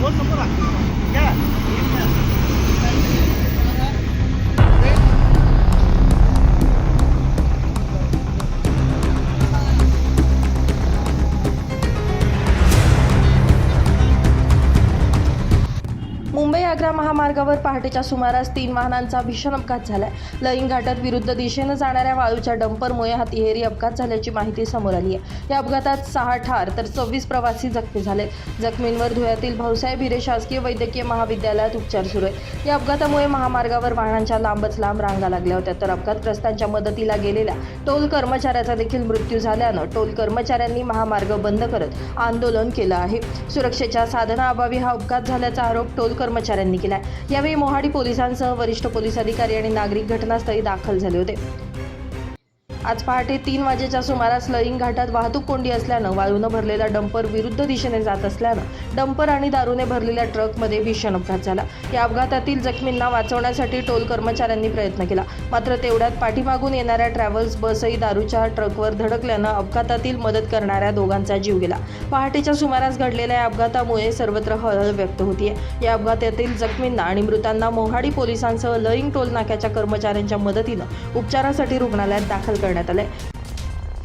दोन नंबर घ्या. मुंबई आग्रा महामार्गावर पहाटेच्या सुमारास 3 वाहनांचा भीषण अपघात झालाय. लईंग घाटात विरुद्ध दिशेनं जाणाऱ्या वाळूच्या डंपरमुळे हा तिहेरी अपघात झाल्याची माहिती समोर आली आहे. या अपघातात 6 ठार तर 26 प्रवासी जखमी झाले. जखमींवर धुळ्यातील भाऊसाहेब हिरे शासकीय वैद्यकीय महाविद्यालयात उपचार सुरू आहेत. या अपघातामुळे महामार्गावर वाहनांच्या लांबच लांब रांगा लागल्या होत्या, तर अपघातग्रस्तांच्या मदतीला गेलेल्या टोल कर्मचाऱ्याचा देखील मृत्यू झाल्यानं टोल कर्मचाऱ्यांनी महामार्ग बंद करत आंदोलन केलं आहे. सुरक्षेच्या साधनाअभावी हा अपघात झाल्याचा आरोप टोल कर्मचाऱ्यांनी केलाय. यावेळी मोहाडी पोलिसांसह वरिष्ठ पोलीस अधिकारी आणि नागरिक घटनास्थळी दाखल झाले होते. आज पहाटे 3 वाजेच्या सुमारास लईंग घाटात वाहतूक कोंडी असल्यानं वाळूनं भरलेला डंपर विरुद्ध दिशेने जात असल्यानं डंपर आणि दारूने भरलेल्या ट्रकमध्ये भीषण अपघात झाला. या अपघातातील जखमींना वाचवण्यासाठी टोल कर्मचाऱ्यांनी प्रयत्न केला, मात्र तेवढ्यात पाठीमागून येणाऱ्या ट्रॅव्हल्स बसही दारूच्या ट्रकवर धडकल्यानं अपघातातील मदत करणाऱ्या दोघांचा जीव गेला. पहाटेच्या सुमारास घडलेल्या या अपघातामुळे सर्वत्र हळहळ व्यक्त होतीये. या अपघातातील जखमींना आणि मृतांना मोहाडी पोलिसांसह लईंग टोल नाक्याच्या कर्मचाऱ्यांच्या मदतीनं उपचारासाठी रुग्णालयात दाखल करण्यात आले.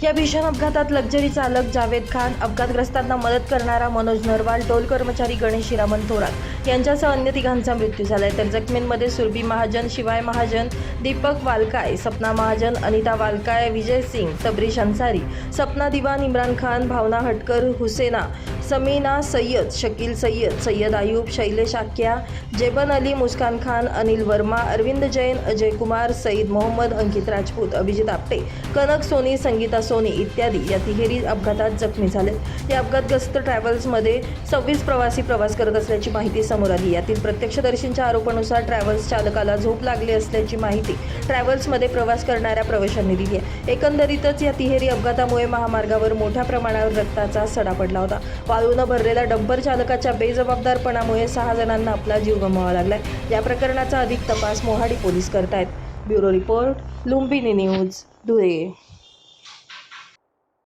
या भीषण अपघातात लक्झरी चालक जावेद खान, अपघातग्रस्तांना मदत करणारा मनोज नरवाल, टोल कर्मचारी गणेश हिरामन थोरात यांच्यासह अन्य तिघांचा मृत्यू झालाय. तर जखमींमध्ये सुरभी महाजन, शिवाय महाजन, दीपक वालकाय, सपना महाजन, अनिता वालकाय, विजय सिंग, तबरीश अन्सारी, सपना दिवान, इम्रान खान, भावना हटकर, हुसेना, समीना सय्यद, शकील सय्यद, सय्यद आयूब, शैलेश आक्या, जेबन अली, मुस्कान खान, अनिल वर्मा, अरविंद जैन, अजय कुमार, सईद मोहम्मद, अंकित राजपूत, अभिजित आपटे, कनक सोनी, संगीता सोनी इत्यादी या तिहेरी अपघातात जखमी झाले. या अपघातग्रस्त ट्रॅव्हल्समध्ये 26 प्रवासी प्रवास करत असल्याची माहिती समोर आली. यातील प्रत्यक्षदर्शींच्या आरोपानुसार ट्रॅव्हल्स चालकाला झोप लागली असल्याची माहिती ट्रॅव्हल्समध्ये प्रवास करणाऱ्या प्रवाशांनी दिली आहे. एकंदरीतच या तिहेरी अपघातामुळे महामार्गावर मोठ्या प्रमाणावर रक्ताचा सडा पडला होता. वाळूनं भरलेल्या डंपर चालकाच्या बेजबाबदारपणामुळे 6 जणांना आपला जीव गमवावा लागलाय. या प्रकरणाचा अधिक तपास मोहाडी पोलीस करतायत. Bureau report, Lumbini news, Dhule.